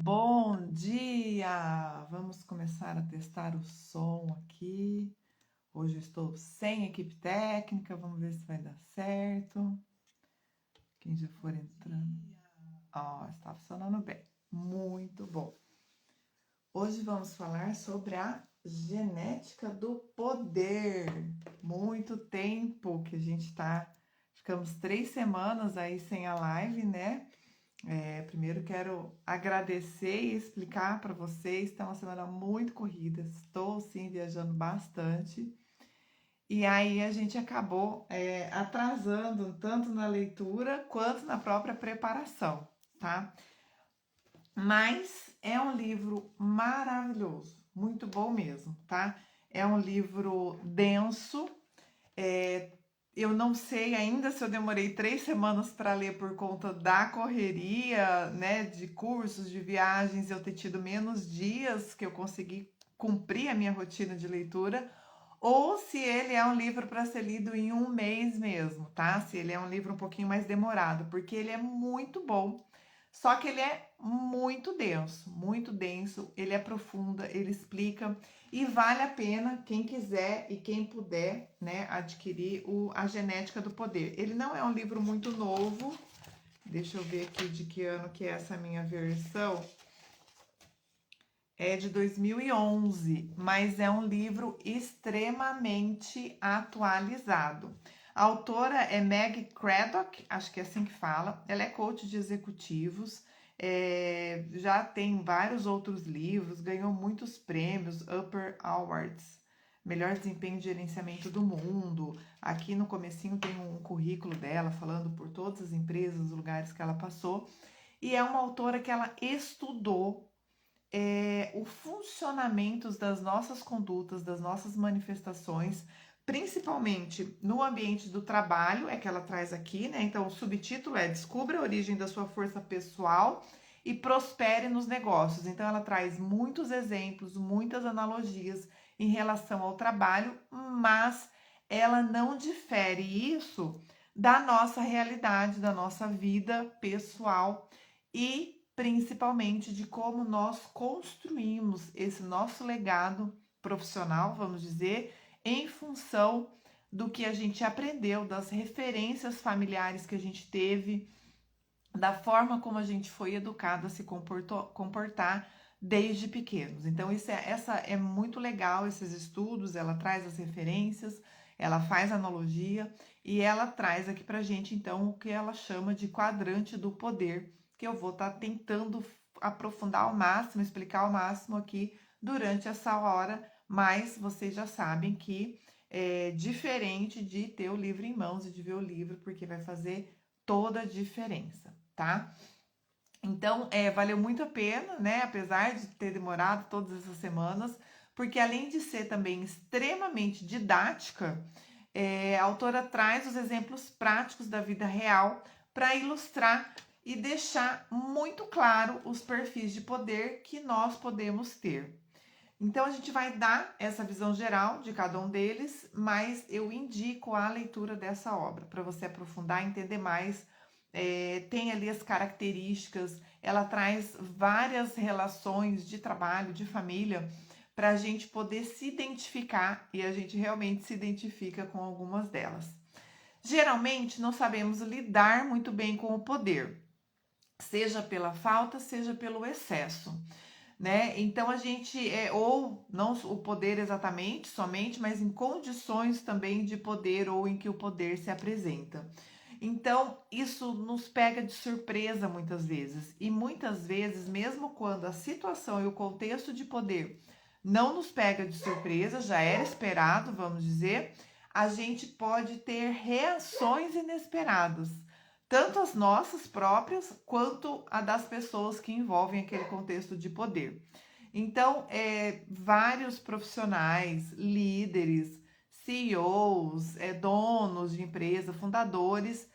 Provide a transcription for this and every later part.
Bom dia! Vamos começar a testar o som aqui. Hoje eu estou sem equipe técnica, vamos ver se vai dar certo. Quem já for entrando. Ó, está funcionando bem. Muito bom. Hoje vamos falar sobre a genética do poder. Muito tempo que a gente tá. Ficamos 3 semanas aí sem a live, né? Primeiro quero agradecer e explicar para vocês. Está uma semana muito corrida, estou sim viajando bastante. E aí a gente acabou atrasando tanto na leitura quanto na própria preparação, tá? Mas é um livro maravilhoso, muito bom mesmo, tá? É um livro denso. é, eu não sei ainda se eu demorei 3 semanas para ler por conta da correria, né, de cursos, de viagens, eu ter tido menos dias que eu consegui cumprir a minha rotina de leitura, ou se ele é um livro para ser lido em um mês mesmo, tá? Se ele é um livro um pouquinho mais demorado, porque ele é muito bom, só que ele é muito denso, ele é profundo, ele explica e vale a pena quem quiser e quem puder, né, adquirir A Genética do Poder. Ele não é um livro muito novo. Deixa eu ver aqui de que ano que é essa minha versão. É de 2011, mas é um livro extremamente atualizado. A autora é Meg Craddock, acho que é assim que fala. Ela é coach de executivos, já tem vários outros livros, ganhou muitos prêmios, Upper Awards, melhor desempenho de gerenciamento do mundo. Aqui no comecinho tem um currículo dela falando por todas as empresas, os lugares que ela passou. E é uma autora que ela estudou o funcionamento das nossas condutas, das nossas manifestações, principalmente no ambiente do trabalho, é que ela traz aqui, né? Então, o subtítulo é Descubra a origem da sua força pessoal e prospere nos negócios. Então, ela traz muitos exemplos, muitas analogias em relação ao trabalho, mas ela não difere isso da nossa realidade, da nossa vida pessoal e principalmente de como nós construímos esse nosso legado profissional, vamos dizer, em função do que a gente aprendeu, das referências familiares que a gente teve, da forma como a gente foi educado a se comportar desde pequenos. Então, essa é muito legal, esses estudos, ela traz as referências, ela faz analogia e ela traz aqui pra gente, então, o que ela chama de quadrante do poder, que eu vou estar tentando aprofundar ao máximo, explicar ao máximo aqui durante essa hora, mas vocês já sabem que é diferente de ter o livro em mãos e de ver o livro, porque vai fazer toda a diferença, tá? Então, valeu muito a pena, né? Apesar de ter demorado todas essas semanas, porque além de ser também extremamente didática, a autora traz os exemplos práticos da vida real para ilustrar e deixar muito claro os perfis de poder que nós podemos ter. Então, a gente vai dar essa visão geral de cada um deles, mas eu indico a leitura dessa obra para você aprofundar e entender mais. Tem ali as características, ela traz várias relações de trabalho, de família, para a gente poder se identificar e a gente realmente se identifica com algumas delas. Geralmente, não sabemos lidar muito bem com o poder, seja pela falta, seja pelo excesso, né? Então a gente ou não o poder exatamente, somente, mas em condições também de poder ou em que o poder se apresenta. Então, isso nos pega de surpresa muitas vezes. E muitas vezes, mesmo quando a situação e o contexto de poder não nos pega de surpresa, já era esperado, vamos dizer, a gente pode ter reações inesperadas, tanto as nossas próprias quanto a das pessoas que envolvem aquele contexto de poder. Então, vários profissionais, líderes, CEOs, donos de empresa, fundadores,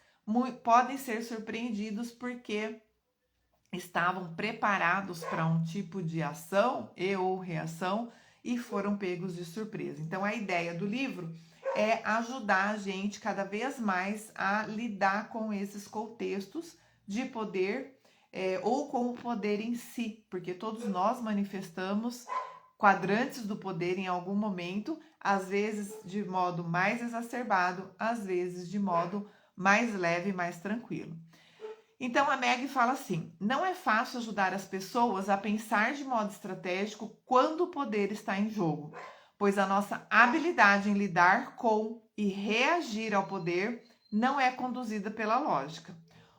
podem ser surpreendidos porque estavam preparados para um tipo de ação e ou reação e foram pegos de surpresa. Então, a ideia do livro é ajudar a gente cada vez mais a lidar com esses contextos de poder, ou com o poder em si, porque todos nós manifestamos quadrantes do poder em algum momento, às vezes de modo mais exacerbado, às vezes de modo mais leve e mais tranquilo. Então a Meg fala assim: não é fácil ajudar as pessoas a pensar de modo estratégico quando o poder está em jogo, pois a nossa habilidade em lidar com e reagir ao poder não é conduzida pela lógica.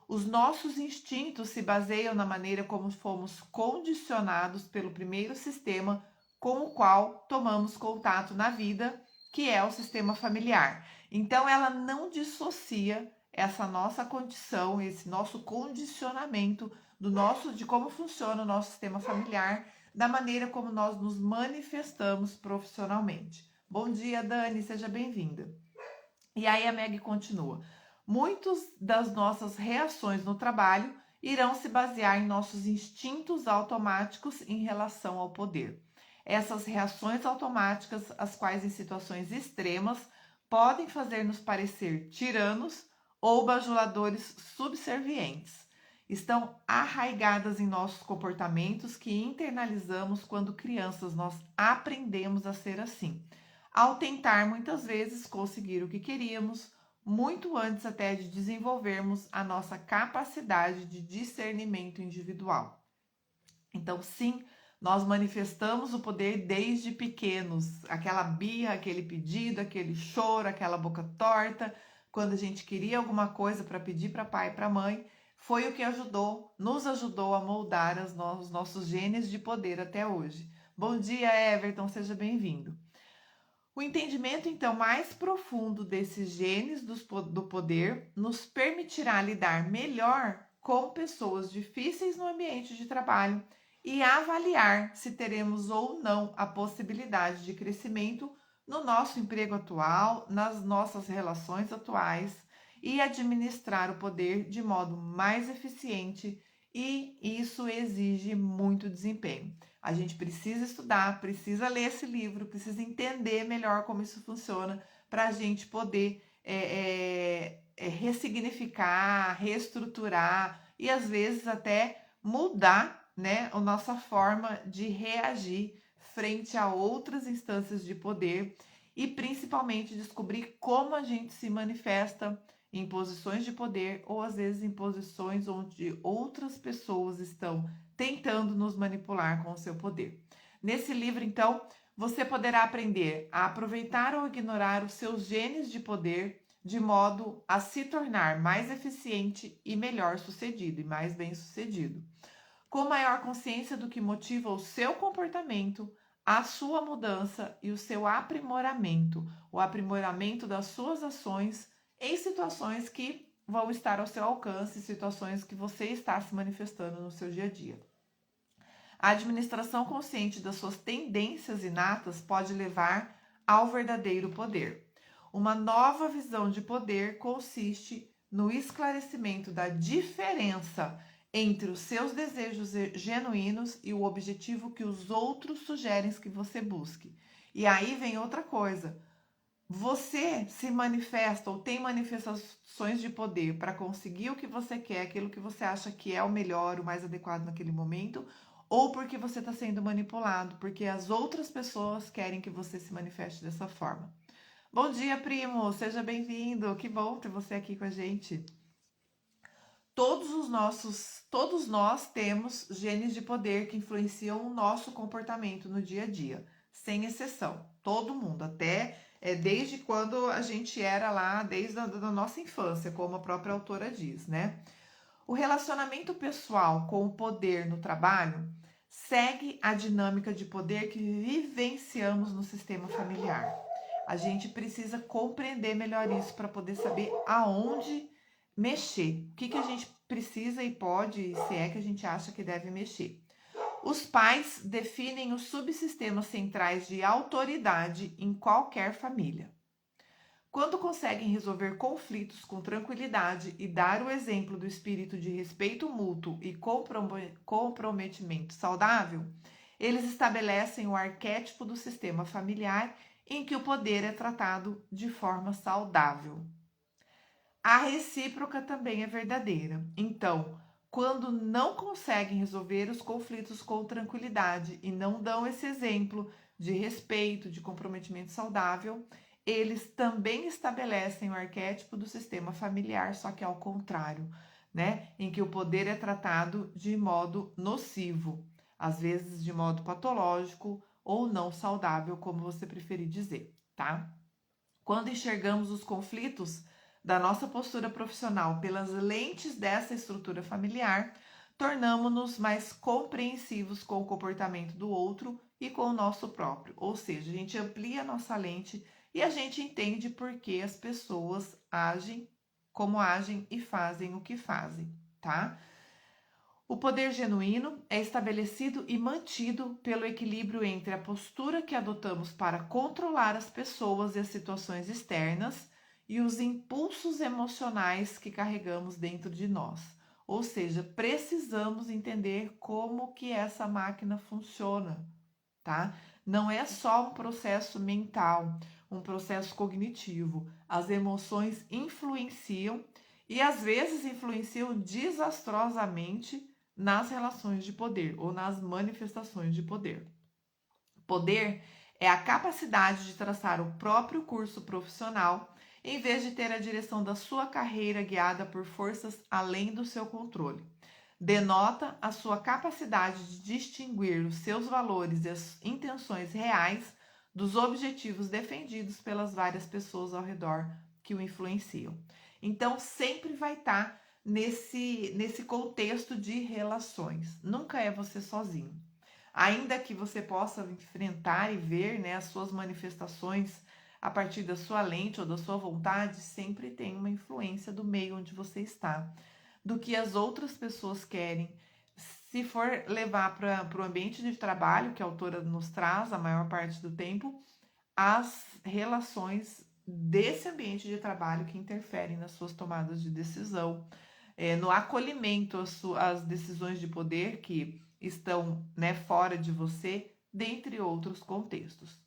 Os nossos instintos se baseiam na maneira como fomos condicionados pelo primeiro sistema com o qual tomamos contato na vida, que é o sistema familiar. Então ela não dissocia essa nossa condição, esse nosso condicionamento de como funciona o nosso sistema familiar, da maneira como nós nos manifestamos profissionalmente. Bom dia, Dani, seja bem-vinda. E aí a Meg continua: muitas das nossas reações no trabalho irão se basear em nossos instintos automáticos em relação ao poder. Essas reações automáticas, as quais em situações extremas podem fazer-nos parecer tiranos ou bajuladores subservientes, estão arraigadas em nossos comportamentos que internalizamos quando crianças. Nós aprendemos a ser assim, ao tentar muitas vezes conseguir o que queríamos, muito antes até de desenvolvermos a nossa capacidade de discernimento individual. Então, sim, nós manifestamos o poder desde pequenos, aquela birra, aquele pedido, aquele choro, aquela boca torta, quando a gente queria alguma coisa para pedir para pai e para mãe, foi o que nos ajudou a moldar os nossos genes de poder até hoje. Bom dia, Everton, seja bem-vindo. O entendimento, então, mais profundo desses genes do poder nos permitirá lidar melhor com pessoas difíceis no ambiente de trabalho e avaliar se teremos ou não a possibilidade de crescimento no nosso emprego atual, nas nossas relações atuais e administrar o poder de modo mais eficiente, e isso exige muito desempenho. A gente precisa estudar, precisa ler esse livro, precisa entender melhor como isso funciona para a gente poder ressignificar, reestruturar e às vezes até mudar, né, a nossa forma de reagir frente a outras instâncias de poder e principalmente descobrir como a gente se manifesta em posições de poder ou às vezes em posições onde outras pessoas estão tentando nos manipular com o seu poder. Nesse livro, então, você poderá aprender a aproveitar ou ignorar os seus genes de poder de modo a se tornar mais eficiente e melhor sucedido e mais bem sucedido. Com maior consciência do que motiva o seu comportamento, a sua mudança e o seu aprimoramento, o aprimoramento das suas ações em situações que vão estar ao seu alcance, situações que você está se manifestando no seu dia a dia. A administração consciente das suas tendências inatas pode levar ao verdadeiro poder. Uma nova visão de poder consiste no esclarecimento da diferença entre os seus desejos genuínos e o objetivo que os outros sugerem que você busque. E aí vem outra coisa. Você se manifesta ou tem manifestações de poder para conseguir o que você quer, aquilo que você acha que é o melhor, o mais adequado naquele momento, ou porque você está sendo manipulado, porque as outras pessoas querem que você se manifeste dessa forma. Bom dia, primo, seja bem-vindo, que bom ter você aqui com a gente. Todos nós temos genes de poder que influenciam o nosso comportamento no dia a dia, sem exceção, todo mundo, até desde quando a gente era lá, desde a nossa infância, como a própria autora diz, né? O relacionamento pessoal com o poder no trabalho segue a dinâmica de poder que vivenciamos no sistema familiar. A gente precisa compreender melhor isso para poder saber aonde mexer. O que a gente precisa e pode, se é que a gente acha que deve mexer. Os pais definem os subsistemas centrais de autoridade em qualquer família. Quando conseguem resolver conflitos com tranquilidade e dar o exemplo do espírito de respeito mútuo e comprometimento saudável, eles estabelecem o arquétipo do sistema familiar em que o poder é tratado de forma saudável. A recíproca também é verdadeira. Então, quando não conseguem resolver os conflitos com tranquilidade e não dão esse exemplo de respeito, de comprometimento saudável, eles também estabelecem o arquétipo do sistema familiar, só que ao contrário, né? Em que o poder é tratado de modo nocivo, às vezes de modo patológico ou não saudável, como você preferir dizer, tá? Quando enxergamos os conflitos da nossa postura profissional pelas lentes dessa estrutura familiar, tornamos-nos mais compreensivos com o comportamento do outro e com o nosso próprio. Ou seja, a gente amplia a nossa lente e a gente entende por que as pessoas agem como agem e fazem o que fazem, tá? O poder genuíno é estabelecido e mantido pelo equilíbrio entre a postura que adotamos para controlar as pessoas e as situações externas e os impulsos emocionais que carregamos dentro de nós. Ou seja, precisamos entender como que essa máquina funciona, tá? Não é só um processo mental, um processo cognitivo. As emoções influenciam e às vezes influenciam desastrosamente nas relações de poder ou nas manifestações de poder. Poder é a capacidade de traçar o próprio curso profissional em vez de ter a direção da sua carreira guiada por forças além do seu controle. Denota a sua capacidade de distinguir os seus valores e as intenções reais dos objetivos defendidos pelas várias pessoas ao redor que o influenciam. Então, sempre vai estar nesse contexto de relações. Nunca é você sozinho. Ainda que você possa enfrentar e ver, né, as suas manifestações a partir da sua lente ou da sua vontade, sempre tem uma influência do meio onde você está, do que as outras pessoas querem. Se for levar para o ambiente de trabalho, que a autora nos traz a maior parte do tempo, as relações desse ambiente de trabalho que interferem nas suas tomadas de decisão, no acolhimento às decisões de poder que estão, né, fora de você, dentre outros contextos.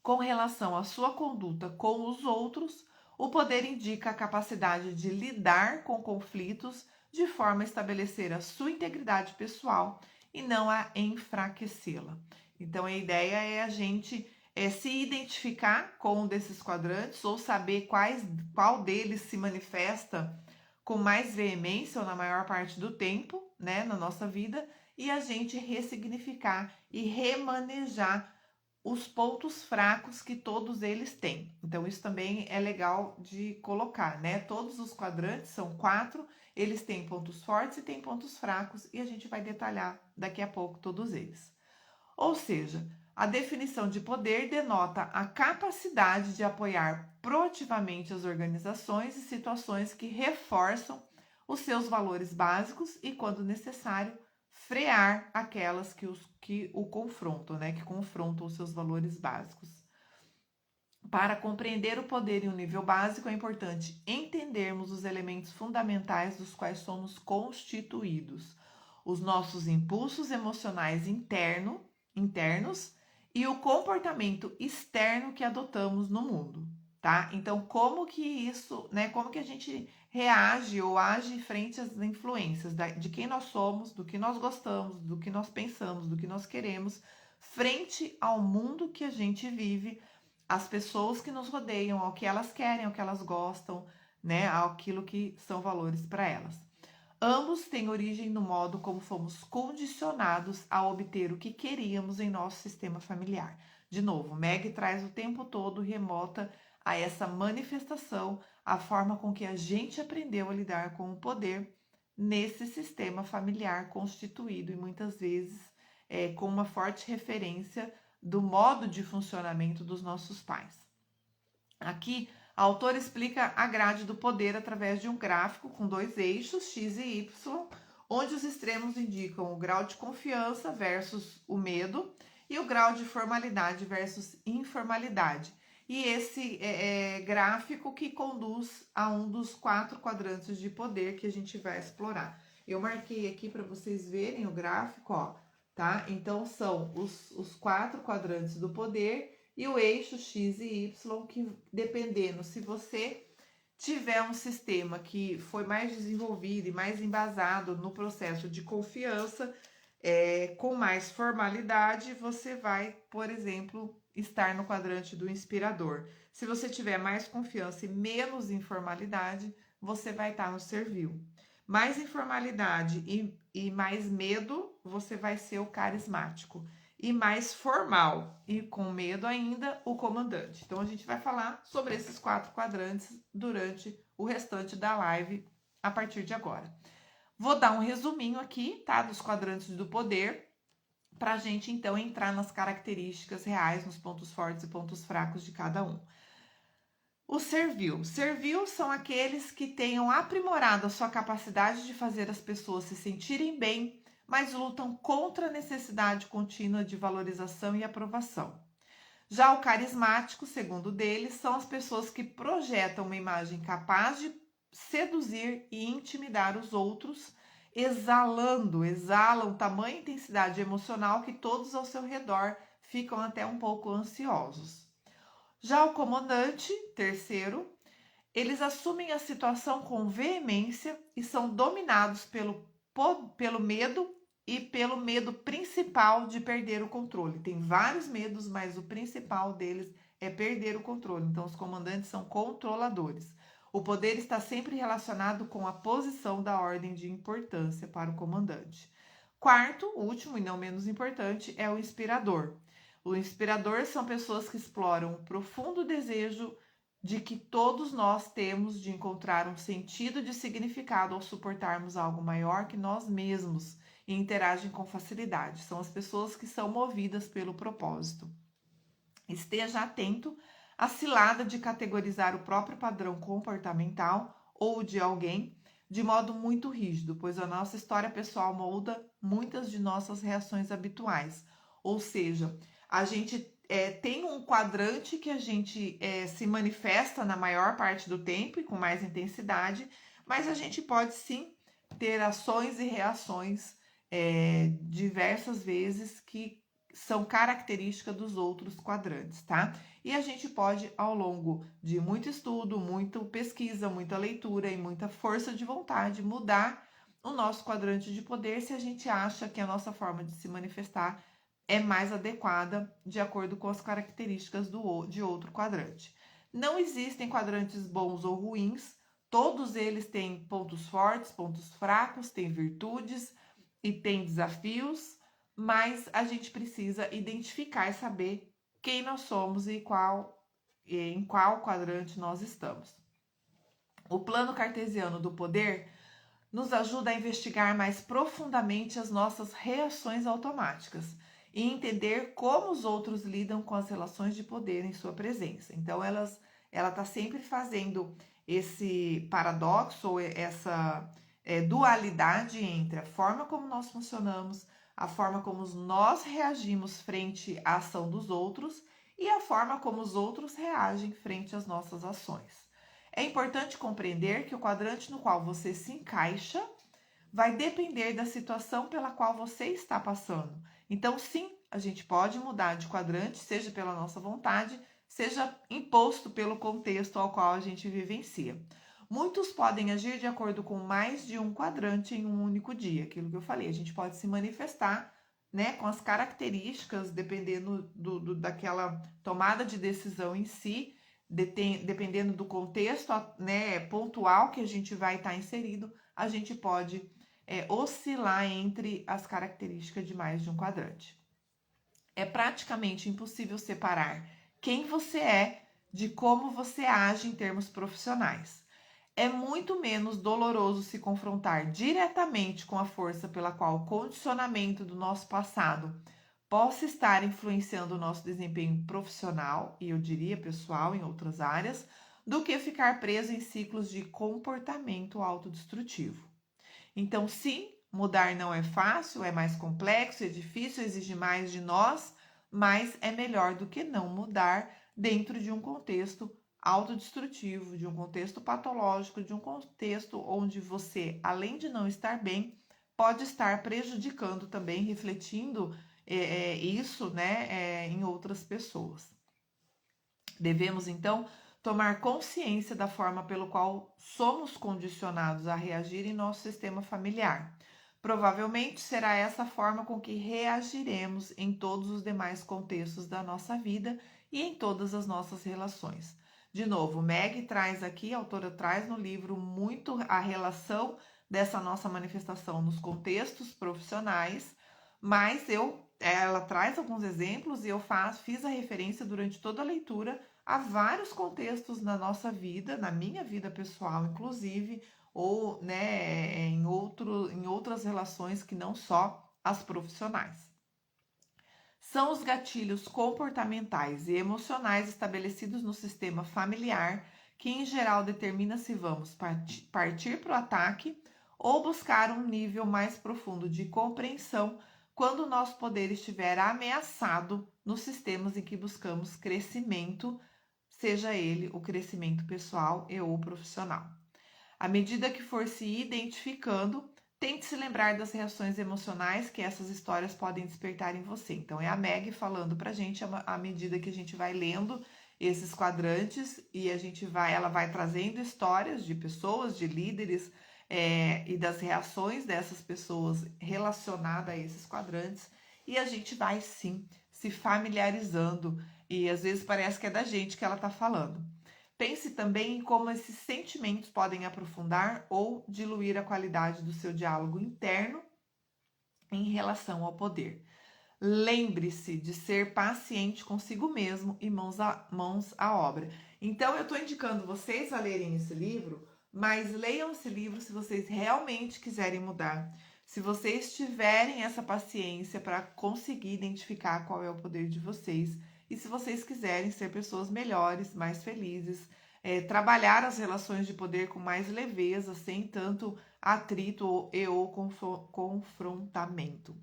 Com relação à sua conduta com os outros, o poder indica a capacidade de lidar com conflitos de forma a estabelecer a sua integridade pessoal e não a enfraquecê-la. Então, a ideia é a gente se identificar com um desses quadrantes ou saber qual deles se manifesta com mais veemência ou na maior parte do tempo, né, na nossa vida, e a gente ressignificar e remanejar os pontos fracos que todos eles têm. Então, isso também é legal de colocar, né? Todos os quadrantes são 4, eles têm pontos fortes e têm pontos fracos, e a gente vai detalhar daqui a pouco todos eles. Ou seja, a definição de poder denota a capacidade de apoiar proativamente as organizações e situações que reforçam os seus valores básicos e, quando necessário, frear aquelas que o confrontam, né? Que confrontam os seus valores básicos. Para compreender o poder em um nível básico, é importante entendermos os elementos fundamentais dos quais somos constituídos, os nossos impulsos emocionais internos e o comportamento externo que adotamos no mundo, tá? Então, como que isso, né? Como que a gente reage ou age frente às influências de quem nós somos, do que nós gostamos, do que nós pensamos, do que nós queremos, frente ao mundo que a gente vive, as pessoas que nos rodeiam, ao que elas querem, ao que elas gostam, né? Aquilo que são valores para elas. Ambos têm origem no modo como fomos condicionados a obter o que queríamos em nosso sistema familiar. De novo, Meg traz o tempo todo remota a essa manifestação, a forma com que a gente aprendeu a lidar com o poder nesse sistema familiar constituído e muitas vezes com uma forte referência do modo de funcionamento dos nossos pais. Aqui, a autora explica a grade do poder através de um gráfico com 2 eixos, X e Y, onde os extremos indicam o grau de confiança versus o medo e o grau de formalidade versus informalidade. E esse gráfico que conduz a um dos 4 quadrantes de poder que a gente vai explorar. Eu marquei aqui para vocês verem o gráfico, ó, tá? Então, são os 4 quadrantes do poder e o eixo X e Y, que dependendo se você tiver um sistema que foi mais desenvolvido e mais embasado no processo de confiança, com mais formalidade, você vai, por exemplo, estar no quadrante do inspirador. Se você tiver mais confiança e menos informalidade, você vai estar no servil. Mais informalidade e mais medo, você vai ser o carismático. E mais formal e com medo ainda, o comandante. Então, a gente vai falar sobre esses 4 quadrantes durante o restante da live a partir de agora. Vou dar um resuminho aqui, tá? Dos quadrantes do poder, para a gente então entrar nas características reais, nos pontos fortes e pontos fracos de cada um. O servil. Servil são aqueles que tenham aprimorado a sua capacidade de fazer as pessoas se sentirem bem, mas lutam contra a necessidade contínua de valorização e aprovação. Já o carismático, segundo deles, são as pessoas que projetam uma imagem capaz de seduzir e intimidar os outros, exalam tamanha intensidade emocional que todos ao seu redor ficam até um pouco ansiosos. Já o comandante, terceiro, eles assumem a situação com veemência e são dominados pelo medo e pelo medo principal de perder o controle. Tem vários medos, mas o principal deles é perder o controle. Então, os comandantes são controladores. O poder está sempre relacionado com a posição da ordem de importância para o comandante. Quarto, último e não menos importante, é o inspirador. O inspirador são pessoas que exploram o profundo desejo de que todos nós temos de encontrar um sentido de significado ao suportarmos algo maior que nós mesmos e interagem com facilidade. São as pessoas que são movidas pelo propósito. Esteja atento à cilada de categorizar o próprio padrão comportamental ou de alguém de modo muito rígido, pois a nossa história pessoal molda muitas de nossas reações habituais. Ou seja, a gente tem um quadrante que a gente se manifesta na maior parte do tempo e com mais intensidade, mas a gente pode sim ter ações e reações diversas vezes que são características dos outros quadrantes, tá? E a gente pode, ao longo de muito estudo, muita pesquisa, muita leitura e muita força de vontade, mudar o nosso quadrante de poder se a gente acha que a nossa forma de se manifestar é mais adequada de acordo com as características de outro quadrante. Não existem quadrantes bons ou ruins, todos eles têm pontos fortes, pontos fracos, têm virtudes e têm desafios, mas a gente precisa identificar e saber quem nós somos e em qual quadrante nós estamos. O plano cartesiano do poder nos ajuda a investigar mais profundamente as nossas reações automáticas e entender como os outros lidam com as relações de poder em sua presença. Então, ela está sempre fazendo esse paradoxo, ou essa dualidade entre a forma como nós funcionamos, a forma como nós reagimos frente à ação dos outros e a forma como os outros reagem frente às nossas ações. É importante compreender que o quadrante no qual você se encaixa vai depender da situação pela qual você está passando. Então, sim, a gente pode mudar de quadrante, seja pela nossa vontade, seja imposto pelo contexto ao qual a gente vivencia. Muitos podem agir de acordo com mais de um quadrante em um único dia, aquilo que eu falei. A gente pode se manifestar, né, com as características, dependendo daquela tomada de decisão em si, dependendo do contexto, né, pontual que a gente vai estar inserido, a gente pode oscilar entre as características de mais de um quadrante. É praticamente impossível separar quem você é de como você age em termos profissionais. É muito menos doloroso se confrontar diretamente com a força pela qual o condicionamento do nosso passado possa estar influenciando o nosso desempenho profissional, e eu diria pessoal em outras áreas, do que ficar preso em ciclos de comportamento autodestrutivo. Então, sim, mudar não é fácil, é mais complexo, é difícil, exige mais de nós, mas é melhor do que não mudar dentro de um contexto autodestrutivo, de um contexto patológico, de um contexto onde você, além de não estar bem, pode estar prejudicando também, refletindo isso, né, em outras pessoas. Devemos, então, tomar consciência da forma pelo qual somos condicionados a reagir em nosso sistema familiar. Provavelmente será essa forma com que reagiremos em todos os demais contextos da nossa vida e em todas as nossas relações. De novo, Meg traz aqui, a autora traz no livro muito a relação dessa nossa manifestação nos contextos profissionais, mas ela traz alguns exemplos e eu fiz a referência durante toda a leitura a vários contextos na nossa vida, na minha vida pessoal, inclusive, ou né, em outras relações que não só as profissionais. São os gatilhos comportamentais e emocionais estabelecidos no sistema familiar que, em geral, determina se vamos partir para o ataque ou buscar um nível mais profundo de compreensão quando o nosso poder estiver ameaçado nos sistemas em que buscamos crescimento, seja ele o crescimento pessoal e ou profissional. À medida que for se identificando, tente se lembrar das reações emocionais que essas histórias podem despertar em você. Então, é a Meg falando pra gente à medida que a gente vai lendo esses quadrantes e ela vai trazendo histórias de pessoas, de líderes e das reações dessas pessoas relacionadas a esses quadrantes. E a gente vai, sim, se familiarizando. E às vezes parece que é da gente que ela tá falando. Pense também em como esses sentimentos podem aprofundar ou diluir a qualidade do seu diálogo interno em relação ao poder. Lembre-se de ser paciente consigo mesmo e mãos à obra. Então, eu estou indicando vocês a lerem esse livro, mas leiam esse livro se vocês realmente quiserem mudar. Se vocês tiverem essa paciência para conseguir identificar qual é o poder de vocês e se vocês quiserem ser pessoas melhores, mais felizes, trabalhar as relações de poder com mais leveza, sem tanto atrito ou confrontamento.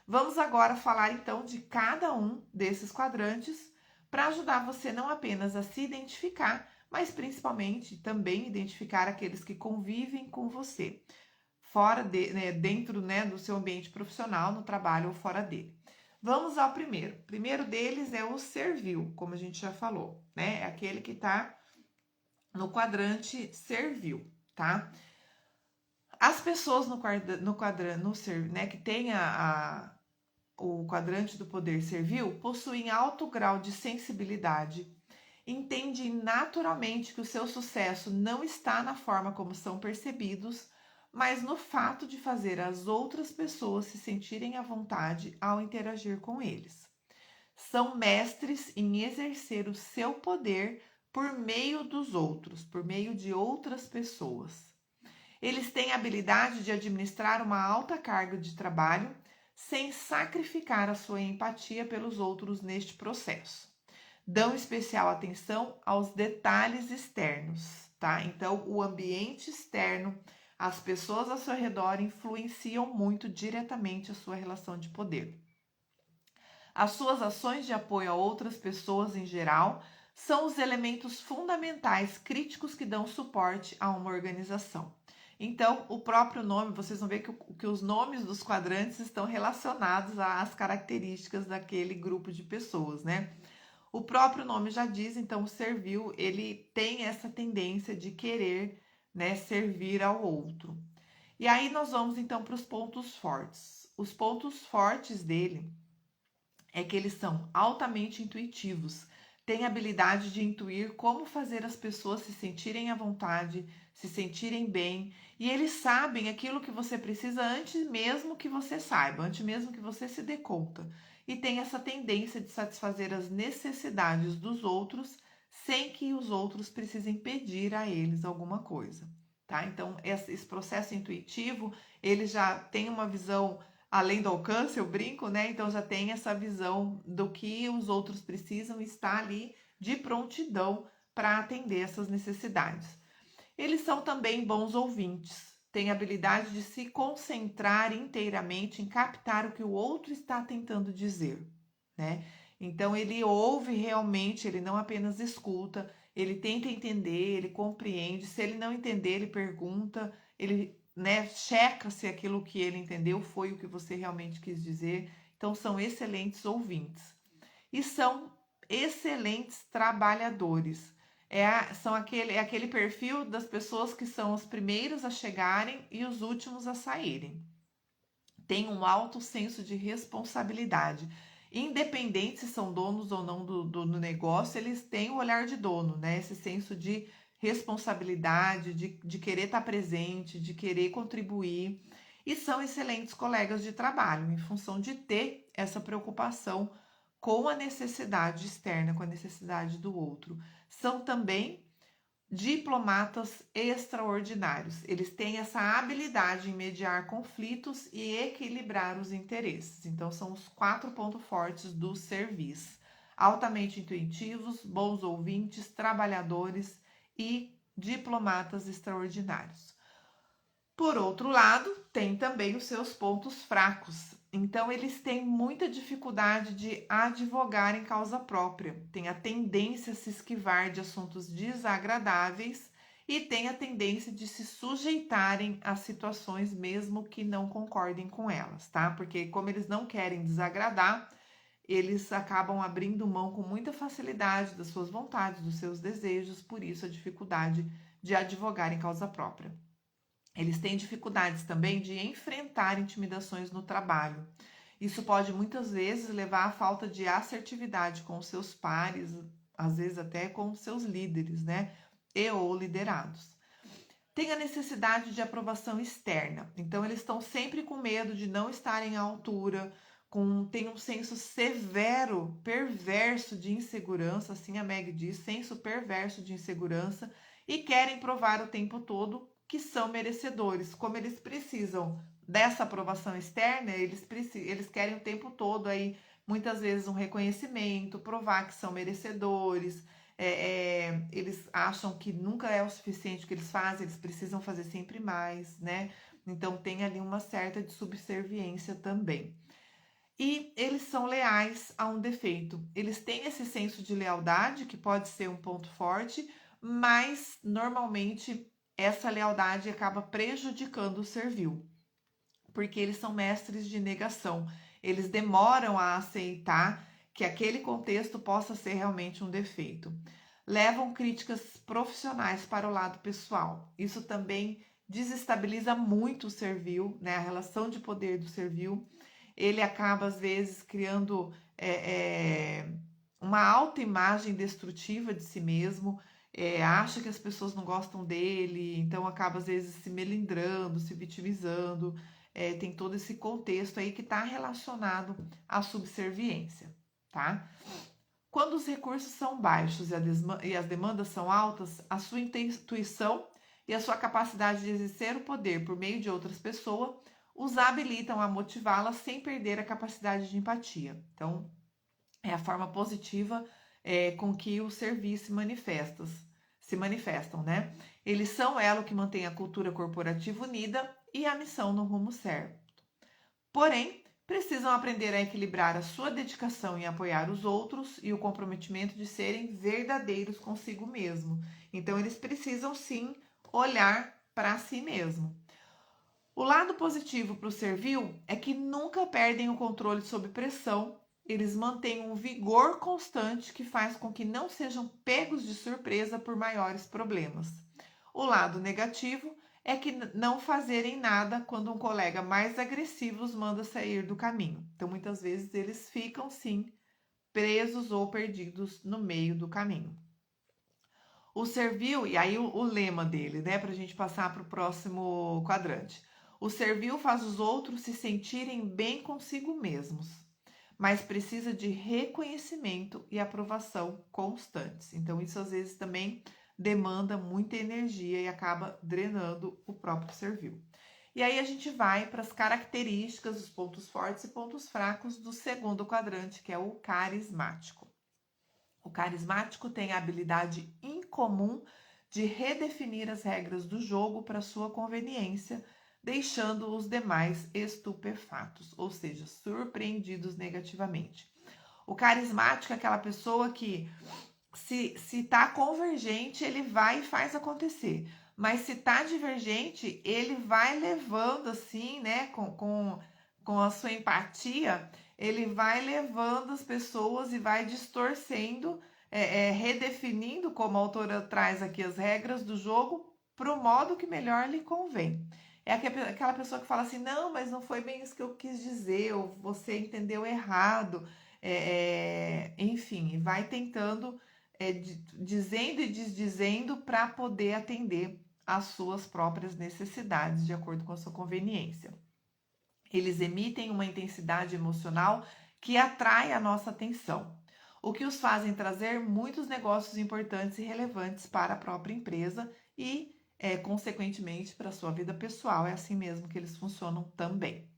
Vamos agora falar então de cada um desses quadrantes para ajudar você não apenas a se identificar, mas principalmente também identificar aqueles que convivem com você, dentro do seu ambiente profissional, no trabalho ou fora dele. Vamos ao primeiro. O primeiro deles é o servil, como a gente já falou, né? É aquele que está no quadrante servil, tá? As pessoas que tem o quadrante do poder servil possuem alto grau de sensibilidade, entendem naturalmente que o seu sucesso não está na forma como são percebidos, mas no fato de fazer as outras pessoas se sentirem à vontade ao interagir com eles. São mestres em exercer o seu poder por meio dos outros, por meio de outras pessoas. Eles têm a habilidade de administrar uma alta carga de trabalho sem sacrificar a sua empatia pelos outros neste processo. Dão especial atenção aos detalhes externos, tá? Então, o ambiente externo, as pessoas ao seu redor influenciam muito diretamente a sua relação de poder. As suas ações de apoio a outras pessoas em geral são os elementos fundamentais críticos que dão suporte a uma organização. Então, o próprio nome, vocês vão ver que os nomes dos quadrantes estão relacionados às características daquele grupo de pessoas, né? O próprio nome já diz, então, o servil, ele tem essa tendência de querer, né, servir ao outro. E aí nós vamos, então, para os pontos fortes. Os pontos fortes dele é que eles são altamente intuitivos, têm a habilidade de intuir como fazer as pessoas se sentirem à vontade, se sentirem bem, e eles sabem aquilo que você precisa antes mesmo que você saiba, antes mesmo que você se dê conta. E tem essa tendência de satisfazer as necessidades dos outros sem que os outros precisem pedir a eles alguma coisa, tá? Então, esse processo intuitivo, ele já tem uma visão além do alcance, eu brinco, né? Então já tem essa visão do que os outros precisam e está ali de prontidão para atender essas necessidades. Eles são também bons ouvintes, têm a habilidade de se concentrar inteiramente em captar o que o outro está tentando dizer, né? Então ele ouve realmente, ele não apenas escuta, ele tenta entender, ele compreende. Se ele não entender, ele pergunta, ele checa se aquilo que ele entendeu foi o que você realmente quis dizer. Então, são excelentes ouvintes. E são excelentes trabalhadores. É aquele perfil das pessoas que são os primeiros a chegarem e os últimos a saírem. Tem um alto senso de responsabilidade. Independente se são donos ou não do negócio, eles têm o olhar de dono, né? Esse senso de responsabilidade, de querer estar presente, de querer contribuir. E são excelentes colegas de trabalho, em função de ter essa preocupação com a necessidade externa, com a necessidade do outro. São também diplomatas extraordinários. Eles têm essa habilidade em mediar conflitos e equilibrar os interesses. Então, são os 4 pontos fortes do serviço. Altamente intuitivos, bons ouvintes, trabalhadores e diplomatas extraordinários. Por outro lado, tem também os seus pontos fracos. Então, eles têm muita dificuldade de advogar em causa própria, têm a tendência a se esquivar de assuntos desagradáveis e têm a tendência de se sujeitarem a situações mesmo que não concordem com elas, tá? Porque como eles não querem desagradar, eles acabam abrindo mão com muita facilidade das suas vontades, dos seus desejos, por isso a dificuldade de advogar em causa própria. Eles têm dificuldades também de enfrentar intimidações no trabalho. Isso pode muitas vezes levar à falta de assertividade com os seus pares, às vezes até com os seus líderes, né? E ou liderados. Tem a necessidade de aprovação externa. Então, eles estão sempre com medo de não estarem à altura, tem um senso severo, perverso de insegurança, assim a Meg diz, senso perverso de insegurança, e querem provar o tempo todo que são merecedores. Como eles precisam dessa aprovação externa, eles querem o tempo todo aí, muitas vezes, um reconhecimento, provar que são merecedores. Eles acham que nunca é o suficiente o que eles fazem, eles precisam fazer sempre mais, né? Então tem ali uma certa de subserviência também. E eles são leais a um defeito. Eles têm esse senso de lealdade, que pode ser um ponto forte, mas normalmente essa lealdade acaba prejudicando o servil, porque eles são mestres de negação. Eles demoram a aceitar que aquele contexto possa ser realmente um defeito. Levam críticas profissionais para o lado pessoal. Isso também desestabiliza muito o servil, né? A relação de poder do servil. Ele acaba, às vezes, criando uma autoimagem destrutiva de si mesmo, acha que as pessoas não gostam dele, então acaba, às vezes, se melindrando, se vitimizando. Tem todo esse contexto aí que está relacionado à subserviência, tá? Quando os recursos são baixos e as demandas são altas, a sua intuição e a sua capacidade de exercer o poder por meio de outras pessoas os habilitam a motivá-las sem perder a capacidade de empatia. Então, é a forma positiva com que os serviços se manifestam, né? Eles são o elo que mantém a cultura corporativa unida e a missão no rumo certo. Porém, precisam aprender a equilibrar a sua dedicação em apoiar os outros e o comprometimento de serem verdadeiros consigo mesmo. Então, eles precisam sim olhar para si mesmo. O lado positivo para o servil é que nunca perdem o controle sob pressão, eles mantêm um vigor constante que faz com que não sejam pegos de surpresa por maiores problemas. O lado negativo é que não fazerem nada quando um colega mais agressivo os manda sair do caminho. Então, muitas vezes, eles ficam, sim, presos ou perdidos no meio do caminho. O servil, e aí o lema dele, né, para a gente passar para o próximo quadrante. O servil faz os outros se sentirem bem consigo mesmos, mas precisa de reconhecimento e aprovação constantes. Então, isso às vezes também demanda muita energia e acaba drenando o próprio servil. E aí a gente vai para as características, os pontos fortes e pontos fracos do segundo quadrante, que é o carismático. O carismático tem a habilidade incomum de redefinir as regras do jogo para sua conveniência, deixando os demais estupefatos, ou seja, surpreendidos negativamente. O carismático é aquela pessoa que, se tá convergente, ele vai e faz acontecer. Mas se tá divergente, ele vai levando assim, né, com a sua empatia, ele vai levando as pessoas e vai distorcendo redefinindo, como a autora traz aqui, as regras do jogo para o modo que melhor lhe convém. É aquela pessoa que fala assim, não, mas não foi bem isso que eu quis dizer, ou você entendeu errado, enfim, vai tentando, dizendo e desdizendo para poder atender às suas próprias necessidades, de acordo com a sua conveniência. Eles emitem uma intensidade emocional que atrai a nossa atenção, o que os fazem trazer muitos negócios importantes e relevantes para a própria empresa e, consequentemente, para a sua vida pessoal. É assim mesmo que eles funcionam também.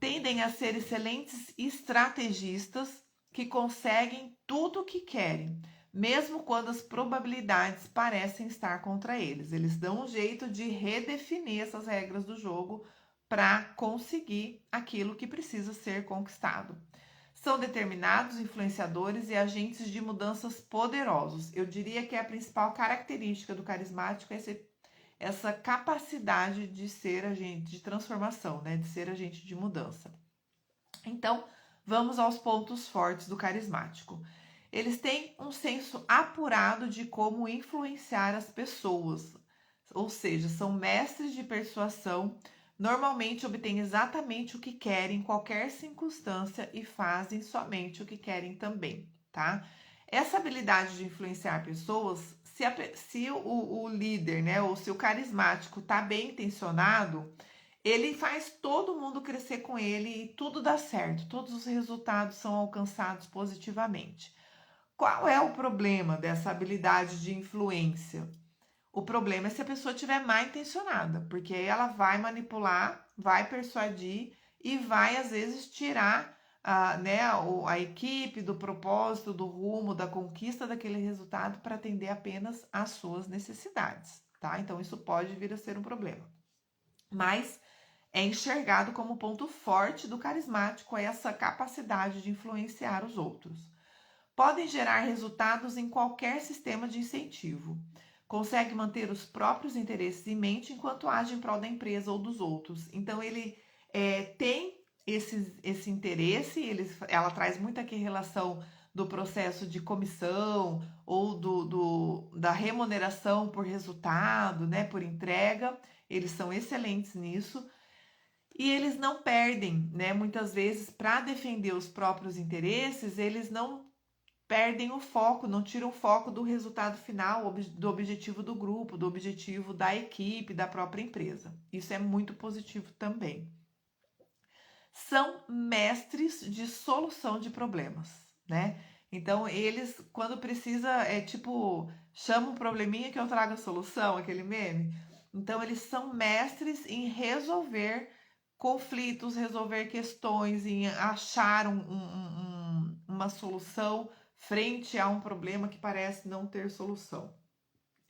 Tendem a ser excelentes estrategistas que conseguem tudo o que querem, mesmo quando as probabilidades parecem estar contra eles. Eles dão um jeito de redefinir essas regras do jogo para conseguir aquilo que precisa ser conquistado. São determinados, influenciadores e agentes de mudanças poderosos. Eu diria que a principal característica do carismático é essa capacidade de ser agente de transformação, né? De ser agente de mudança. Então, vamos aos pontos fortes do carismático. Eles têm um senso apurado de como influenciar as pessoas, ou seja, são mestres de persuasão, normalmente obtêm exatamente o que querem em qualquer circunstância e fazem somente o que querem também, tá? Essa habilidade de influenciar pessoas, se o líder, né, ou se o carismático está bem intencionado, ele faz todo mundo crescer com ele e tudo dá certo, todos os resultados são alcançados positivamente. Qual é o problema dessa habilidade de influência? O problema é se a pessoa estiver mal intencionada, porque aí ela vai manipular, vai persuadir e vai, às vezes, tirar a equipe do propósito, do rumo, da conquista daquele resultado para atender apenas às suas necessidades, tá? Então, isso pode vir a ser um problema. Mas é enxergado como ponto forte do carismático essa capacidade de influenciar os outros. Podem gerar resultados em qualquer sistema de incentivo. Consegue manter os próprios interesses em mente enquanto age em prol da empresa ou dos outros. Então, ele tem esse interesse, ela traz muito aqui relação do processo de comissão ou da remuneração por resultado, né, por entrega. Eles são excelentes nisso. E eles não perdem, né? Muitas vezes, para defender os próprios interesses, eles não perdem o foco, não tiram o foco do resultado final, do objetivo do grupo, do objetivo da equipe, da própria empresa. Isso é muito positivo também. São mestres de solução de problemas, né? Então, eles, quando precisa, chama um probleminha que eu trago a solução, aquele meme. Então, eles são mestres em resolver conflitos, resolver questões, em achar uma solução frente a um problema que parece não ter solução.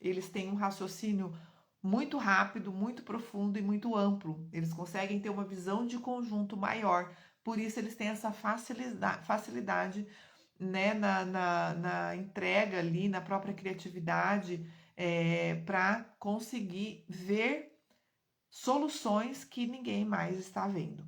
Eles têm um raciocínio muito rápido, muito profundo e muito amplo. Eles conseguem ter uma visão de conjunto maior. Por isso, eles têm essa facilidade, né, na entrega ali, na própria criatividade, para conseguir ver soluções que ninguém mais está vendo.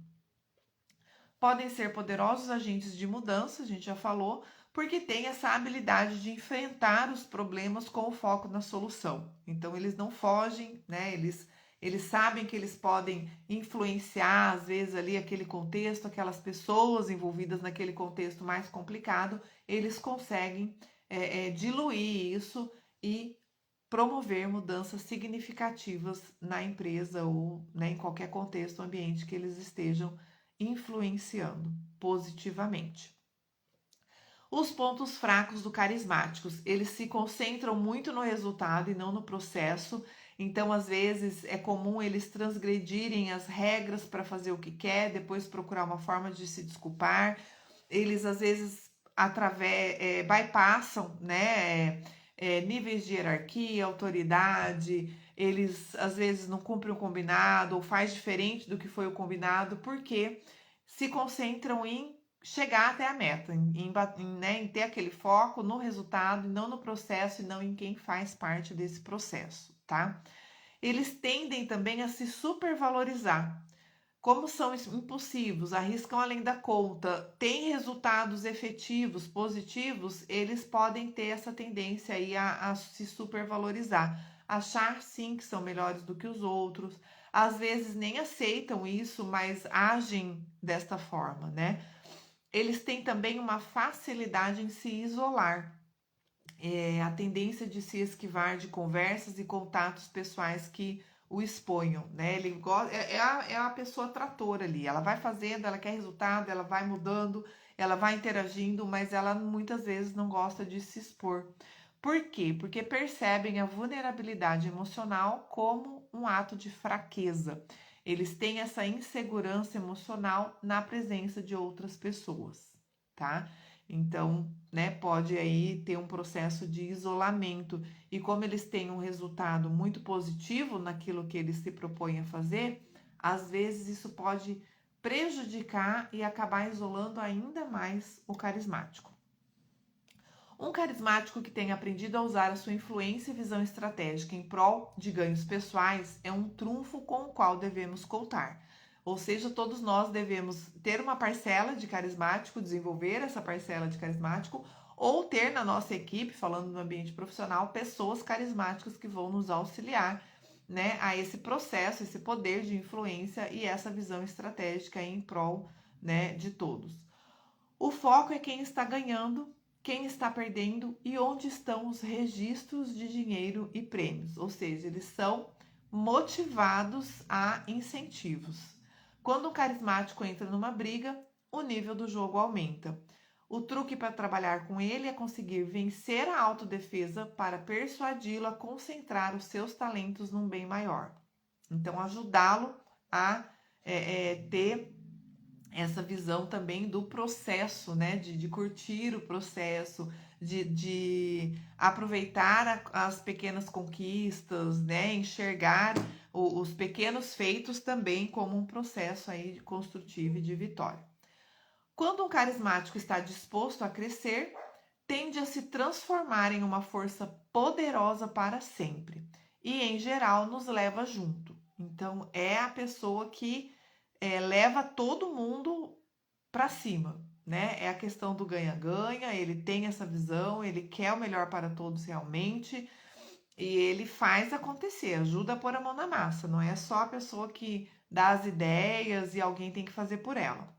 Podem ser poderosos agentes de mudança, a gente já falou, porque tem essa habilidade de enfrentar os problemas com o foco na solução. Então, eles não fogem, né? Eles sabem que eles podem influenciar, às vezes, ali aquele contexto, aquelas pessoas envolvidas naquele contexto mais complicado, eles conseguem diluir isso e promover mudanças significativas na empresa ou, né, em qualquer contexto, ambiente que eles estejam influenciando positivamente. Os pontos fracos do carismáticos, eles se concentram muito no resultado e não no processo. Então, às vezes, é comum eles transgredirem as regras para fazer o que quer, depois procurar uma forma de se desculpar. Eles, às vezes, bypassam, né, níveis de hierarquia, autoridade. Eles, às vezes, não cumprem o combinado ou faz diferente do que foi o combinado, porque se concentram em chegar até a meta, em ter aquele foco no resultado, não no processo e não em quem faz parte desse processo, tá? Eles tendem também a se supervalorizar. Como são impulsivos, arriscam além da conta, têm resultados efetivos, positivos, eles podem ter essa tendência aí a se supervalorizar, achar sim que são melhores do que os outros, às vezes nem aceitam isso, mas agem desta forma, né? Eles têm também uma facilidade em se isolar, a tendência de se esquivar de conversas e contatos pessoais que o exponham, né? Ele é a pessoa tratora ali, ela vai fazendo, ela quer resultado, ela vai mudando, ela vai interagindo, mas ela muitas vezes não gosta de se expor. Por quê? Porque percebem a vulnerabilidade emocional como um ato de fraqueza. Eles têm essa insegurança emocional na presença de outras pessoas, tá? Então, né, pode aí ter um processo de isolamento. E como eles têm um resultado muito positivo naquilo que eles se propõem a fazer, às vezes isso pode prejudicar e acabar isolando ainda mais o carismático. Um carismático que tenha aprendido a usar a sua influência e visão estratégica em prol de ganhos pessoais é um trunfo com o qual devemos contar. Ou seja, todos nós devemos ter uma parcela de carismático, desenvolver essa parcela de carismático, ou ter na nossa equipe, falando no ambiente profissional, pessoas carismáticas que vão nos auxiliar, né, a esse processo, esse poder de influência e essa visão estratégica em prol, né, de todos. O foco é quem está ganhando, quem está perdendo e onde estão os registros de dinheiro e prêmios, ou seja, eles são motivados a incentivos. Quando um carismático entra numa briga, o nível do jogo aumenta. O truque para trabalhar com ele é conseguir vencer a autodefesa para persuadi-lo a concentrar os seus talentos num bem maior. Então, ajudá-lo a ter essa visão também do processo, né? De curtir o processo, de aproveitar as pequenas conquistas, né? Enxergar os pequenos feitos também como um processo aí construtivo e de vitória. Quando um carismático está disposto a crescer, tende a se transformar em uma força poderosa para sempre e, em geral, nos leva junto. Então, é a pessoa que leva todo mundo para cima, né? É a questão do ganha-ganha, ele tem essa visão, ele quer o melhor para todos realmente e ele faz acontecer, ajuda a pôr a mão na massa, não é só a pessoa que dá as ideias e alguém tem que fazer por ela.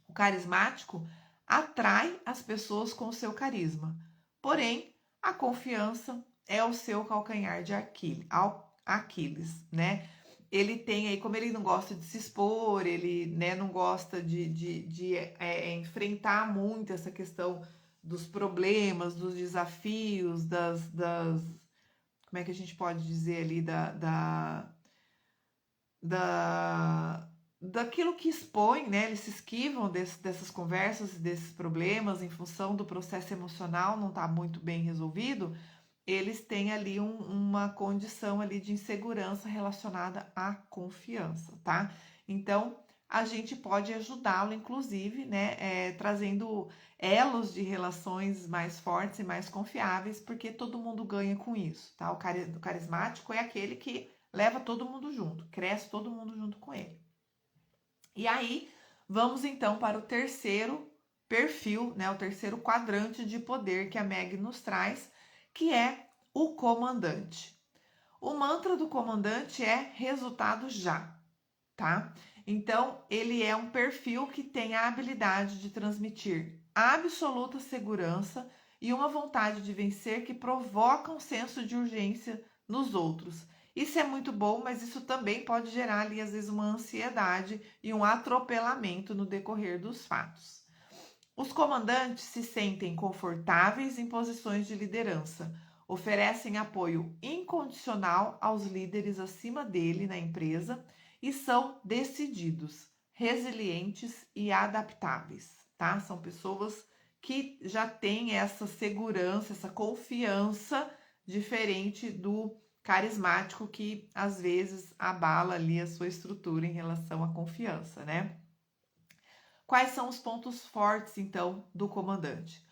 O carismático atrai as pessoas com o seu carisma, porém, a confiança é o seu calcanhar de Aquiles, né? Ele tem aí, como ele não gosta de se expor, ele, né, não gosta de enfrentar muito essa questão dos problemas, dos desafios, como é que a gente pode dizer ali, daquilo que expõe, né? Eles se esquivam dessas conversas, desses problemas, em função do processo emocional não estar muito bem resolvido, eles têm ali uma condição ali de insegurança relacionada à confiança, tá? Então, a gente pode ajudá-lo, inclusive, né, trazendo elos de relações mais fortes e mais confiáveis, porque todo mundo ganha com isso, tá? O carismático é aquele que leva todo mundo junto, cresce todo mundo junto com ele. E aí, vamos então para o terceiro perfil, né, o terceiro quadrante de poder que a Meg nos traz, que é o comandante. O mantra do comandante é resultado já, tá? Então, ele é um perfil que tem a habilidade de transmitir absoluta segurança e uma vontade de vencer que provoca um senso de urgência nos outros. Isso é muito bom, mas isso também pode gerar ali, às vezes, uma ansiedade e um atropelamento no decorrer dos fatos. Os comandantes se sentem confortáveis em posições de liderança, oferecem apoio incondicional aos líderes acima dele na empresa e são decididos, resilientes e adaptáveis, tá? São pessoas que já têm essa segurança, essa confiança diferente do carismático que às vezes abala ali a sua estrutura em relação à confiança, né? Quais são os pontos fortes, então, do comandante?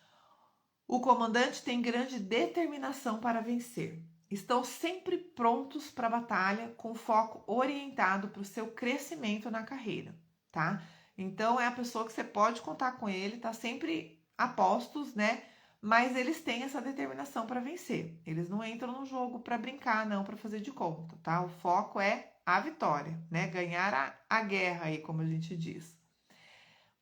O comandante tem grande determinação para vencer, estão sempre prontos para a batalha, com foco orientado para o seu crescimento na carreira, tá? Então, é a pessoa que você pode contar com ele, tá sempre a postos, né? Mas eles têm essa determinação para vencer. Eles não entram no jogo para brincar, não, para fazer de conta, tá? O foco é a vitória, né? Ganhar a guerra aí, como a gente diz.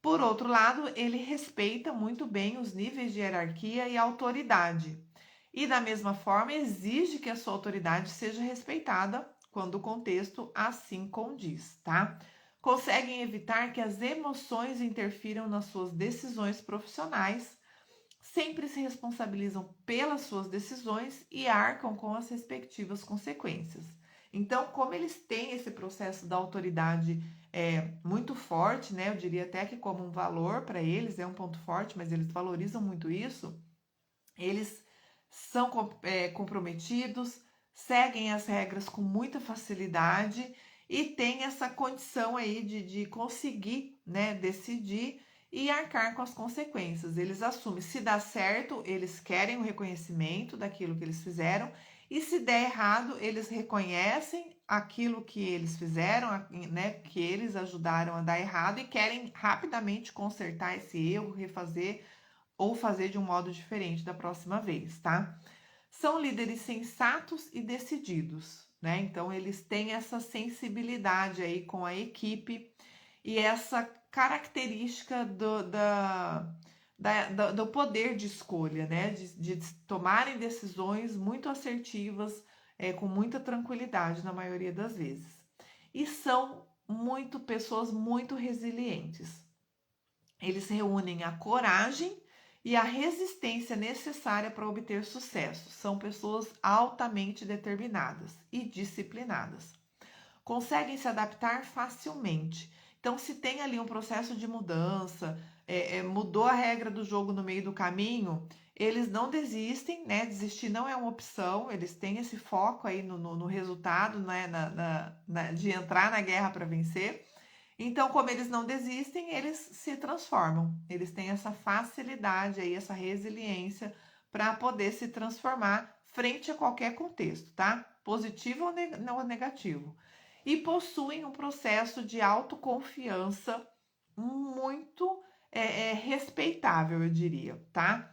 Por outro lado, ele respeita muito bem os níveis de hierarquia e autoridade. E da mesma forma, exige que a sua autoridade seja respeitada quando o contexto assim condiz, tá? Conseguem evitar que as emoções interfiram nas suas decisões profissionais, sempre se responsabilizam pelas suas decisões e arcam com as respectivas consequências. Então, como eles têm esse processo da autoridade muito forte, né? Eu diria até que como um valor para eles, é um ponto forte, mas eles valorizam muito isso. Eles são comprometidos, seguem as regras com muita facilidade e têm essa condição aí de conseguir, né, decidir e arcar com as consequências. Eles assumem, se dá certo, eles querem o reconhecimento daquilo que eles fizeram, e se der errado, eles reconhecem aquilo que eles fizeram, né, que eles ajudaram a dar errado e querem rapidamente consertar esse erro, refazer ou fazer de um modo diferente da próxima vez, tá? São líderes sensatos e decididos, né? Então, eles têm essa sensibilidade aí com a equipe e essa característica do poder de escolha, né? De tomarem decisões muito assertivas, com muita tranquilidade na maioria das vezes. E são pessoas muito resilientes. Eles reúnem a coragem e a resistência necessária para obter sucesso. São pessoas altamente determinadas e disciplinadas. Conseguem se adaptar facilmente. Então, se tem ali um processo de mudança, mudou a regra do jogo no meio do caminho, eles não desistem, né? Desistir não é uma opção, eles têm esse foco aí no resultado, né? De entrar na guerra para vencer. Então, como eles não desistem, eles se transformam. Eles têm essa facilidade aí, essa resiliência para poder se transformar frente a qualquer contexto, tá? Positivo ou negativo. E possuem um processo de autoconfiança muito respeitável, eu diria, tá?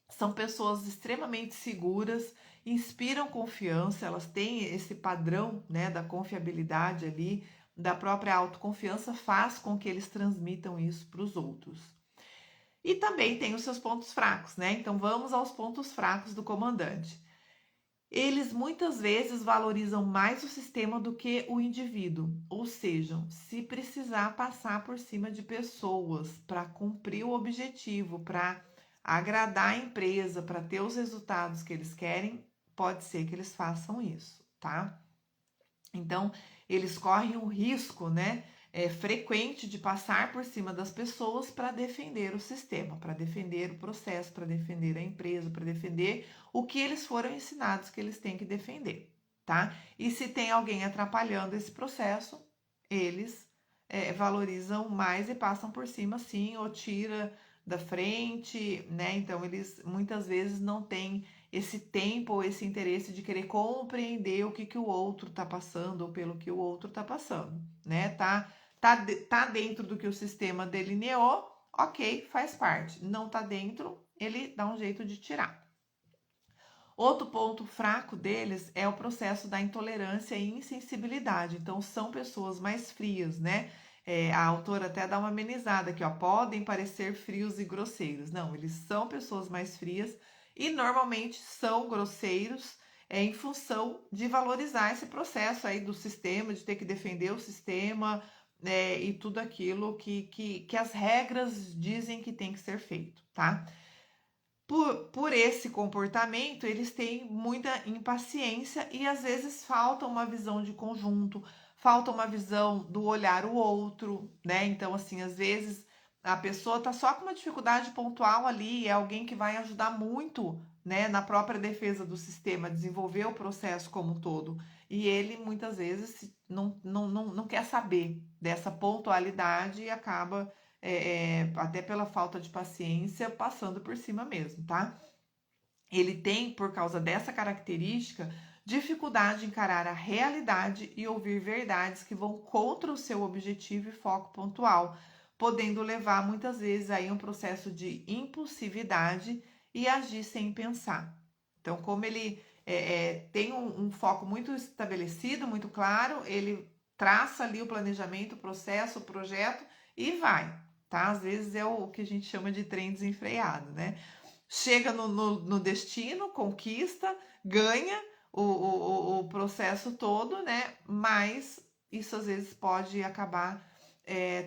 São pessoas extremamente seguras, inspiram confiança, elas têm esse padrão, né, da confiabilidade ali, da própria autoconfiança, faz com que eles transmitam isso para os outros. E também tem os seus pontos fracos, né? Então vamos aos pontos fracos do comandante. Eles muitas vezes valorizam mais o sistema do que o indivíduo, ou seja, se precisar passar por cima de pessoas para cumprir o objetivo, para agradar a empresa, para ter os resultados que eles querem, pode ser que eles façam isso, tá? Então, eles correm o risco, né, frequente de passar por cima das pessoas para defender o sistema, para defender o processo, para defender a empresa, para defender o que eles foram ensinados que eles têm que defender, tá? E se tem alguém atrapalhando esse processo, eles valorizam mais e passam por cima, sim, ou tira da frente, né? Então, eles muitas vezes não têm esse tempo ou esse interesse de querer compreender o que o outro está passando ou pelo que o outro está passando, né? Tá dentro do que o sistema delineou, ok, faz parte. Não tá dentro, ele dá um jeito de tirar. Outro ponto fraco deles é o processo da intolerância e insensibilidade. Então, são pessoas mais frias, né? A autora até dá uma amenizada aqui, ó. Podem parecer frios e grosseiros. Não, eles são pessoas mais frias e normalmente são grosseiros em função de valorizar esse processo aí do sistema, de ter que defender o sistema, né, e tudo aquilo que as regras dizem que tem que ser feito, tá? Por esse comportamento, eles têm muita impaciência e às vezes falta uma visão de conjunto, falta uma visão do olhar o outro, né? Então, assim, às vezes a pessoa tá só com uma dificuldade pontual ali, é alguém que vai ajudar muito, né, na própria defesa do sistema, desenvolver o processo como um todo. E ele muitas vezes não quer saber dessa pontualidade e acaba até pela falta de paciência, passando por cima mesmo, tá? Ele tem, por causa dessa característica, dificuldade em encarar a realidade e ouvir verdades que vão contra o seu objetivo e foco pontual, podendo levar muitas vezes aí um processo de impulsividade e agir sem pensar. Então, como ele tem um foco muito estabelecido, muito claro, ele traça ali o planejamento, o processo, o projeto e vai, tá? Às vezes é o que a gente chama de trem desenfreado, né? Chega no destino, conquista, ganha o processo todo, né? Mas isso às vezes pode acabar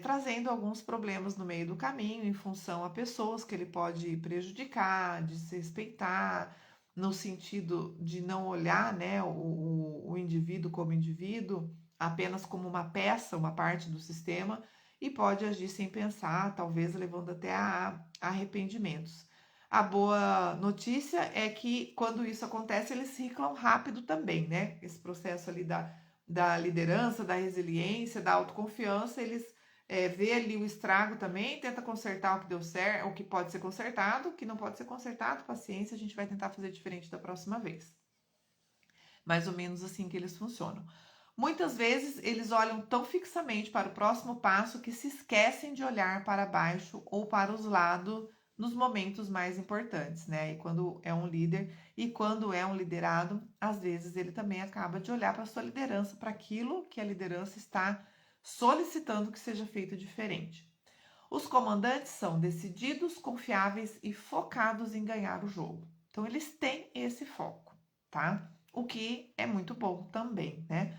trazendo alguns problemas no meio do caminho, em função a pessoas que ele pode prejudicar, desrespeitar, no sentido de não olhar, né, o indivíduo como indivíduo, apenas como uma peça, uma parte do sistema, e pode agir sem pensar, talvez levando até a arrependimentos. A boa notícia é que quando isso acontece, eles ciclam rápido também, né? Esse processo ali da liderança, da resiliência, da autoconfiança, eles vê ali o estrago também, tenta consertar o que deu certo, o que pode ser consertado, o que não pode ser consertado, paciência, a gente vai tentar fazer diferente da próxima vez. Mais ou menos assim que eles funcionam. Muitas vezes eles olham tão fixamente para o próximo passo que se esquecem de olhar para baixo ou para os lados nos momentos mais importantes, né? E quando é um líder e quando é um liderado, às vezes ele também acaba de olhar para a sua liderança, para aquilo que a liderança está solicitando que seja feito diferente. Os comandantes são decididos, confiáveis e focados em ganhar o jogo. Então eles têm esse foco, tá? O que é muito bom também, né?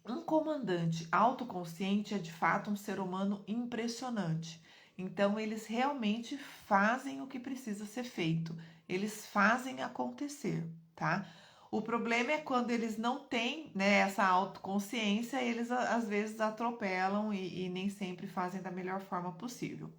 Um comandante autoconsciente é de fato um ser humano impressionante. Então, eles realmente fazem o que precisa ser feito, eles fazem acontecer, tá? O problema é quando eles não têm, né, essa autoconsciência, eles às vezes atropelam e nem sempre fazem da melhor forma possível.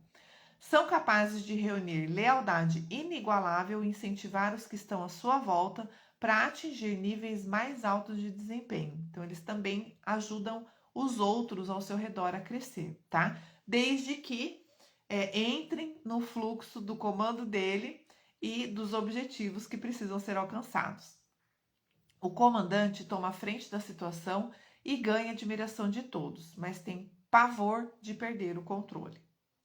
São capazes de reunir lealdade inigualável e incentivar os que estão à sua volta para atingir níveis mais altos de desempenho. Então, eles também ajudam os outros ao seu redor a crescer, tá? Desde que entrem no fluxo do comando dele e dos objetivos que precisam ser alcançados. O comandante toma a frente da situação e ganha a admiração de todos, mas tem pavor de perder o controle.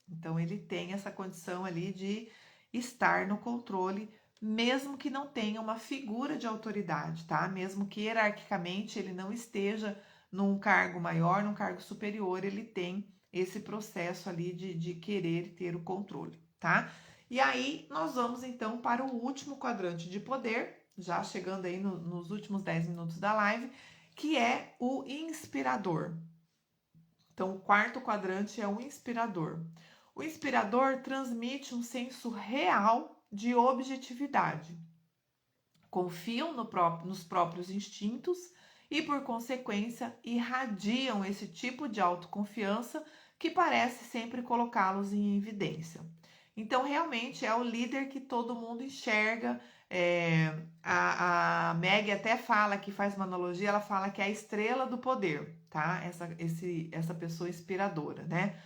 Então, ele tem essa condição ali de estar no controle, mesmo que não tenha uma figura de autoridade, tá? Mesmo que hierarquicamente ele não esteja num cargo maior, num cargo superior, ele tem esse processo ali de querer ter o controle, tá? E aí, nós vamos então para o último quadrante de poder, já chegando aí nos últimos 10 minutos da live, que é o inspirador. Então, o quarto quadrante é o inspirador. O inspirador transmite um senso real de objetividade. Confiam nos próprios instintos e, por consequência, irradiam esse tipo de autoconfiança que parece sempre colocá-los em evidência. Então, realmente é o líder que todo mundo enxerga. A Meg até fala, que faz uma analogia, ela fala que é a estrela do poder, tá? Essa pessoa inspiradora, né?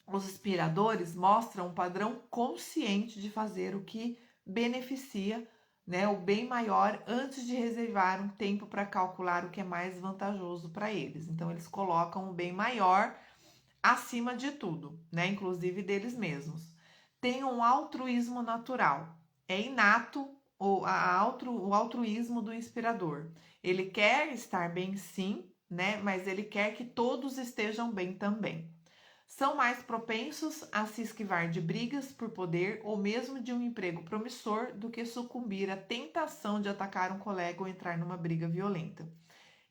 Os inspiradores mostram um padrão consciente de fazer o que beneficia, né, o bem maior antes de reservar um tempo para calcular o que é mais vantajoso para eles. Então, eles colocam o bem maior acima de tudo, né, inclusive deles mesmos. Tem um altruísmo natural. É inato o altruísmo do inspirador. Ele quer estar bem, sim, né, mas ele quer que todos estejam bem também. São mais propensos a se esquivar de brigas por poder ou mesmo de um emprego promissor do que sucumbir à tentação de atacar um colega ou entrar numa briga violenta.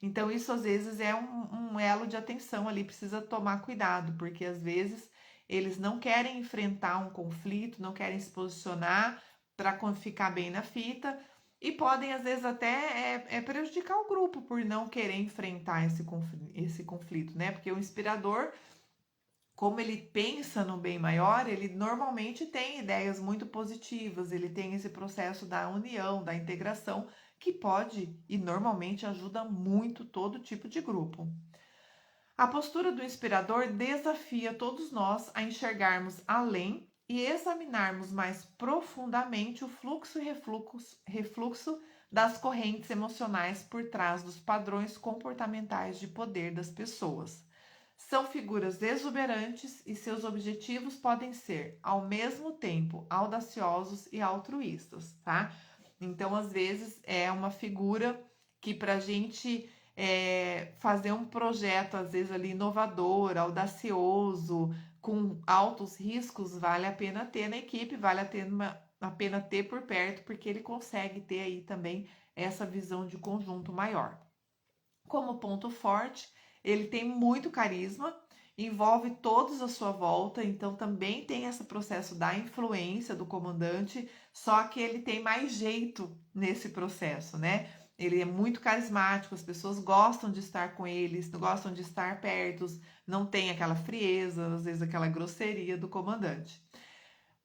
Então, isso às vezes é um elo de atenção ali, precisa tomar cuidado, porque às vezes eles não querem enfrentar um conflito, não querem se posicionar para ficar bem na fita e podem às vezes até prejudicar o grupo por não querer enfrentar esse conflito, né? Porque o inspirador, como ele pensa no bem maior, ele normalmente tem ideias muito positivas, ele tem esse processo da união, da integração, que pode e normalmente ajuda muito todo tipo de grupo. A postura do inspirador desafia todos nós a enxergarmos além e examinarmos mais profundamente o fluxo e refluxo das correntes emocionais por trás dos padrões comportamentais de poder das pessoas. São figuras exuberantes e seus objetivos podem ser, ao mesmo tempo, audaciosos e altruístas, tá? Então, às vezes, é uma figura que para a gente fazer um projeto, às vezes, ali inovador, audacioso, com altos riscos, vale a pena ter na equipe, vale a pena ter por perto, porque ele consegue ter aí também essa visão de conjunto maior. Como ponto forte, ele tem muito carisma, envolve todos à sua volta, então também tem esse processo da influência do comandante, só que ele tem mais jeito nesse processo, né? Ele é muito carismático, as pessoas gostam de estar com eles, gostam de estar perto, não tem aquela frieza, às vezes aquela grosseria do comandante.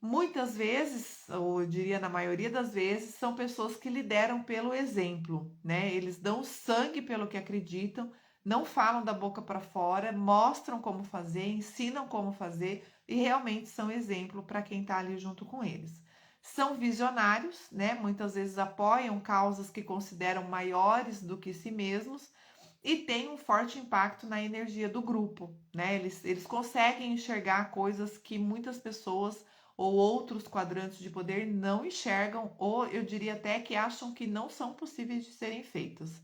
Muitas vezes, ou eu diria na maioria das vezes, são pessoas que lideram pelo exemplo, né? Eles dão sangue pelo que acreditam, não falam da boca para fora, mostram como fazer, ensinam como fazer e realmente são exemplo para quem está ali junto com eles. São visionários, né? Muitas vezes apoiam causas que consideram maiores do que si mesmos e têm um forte impacto na energia do grupo, né? Eles conseguem enxergar coisas que muitas pessoas ou outros quadrantes de poder não enxergam, ou eu diria até que acham que não são possíveis de serem feitas.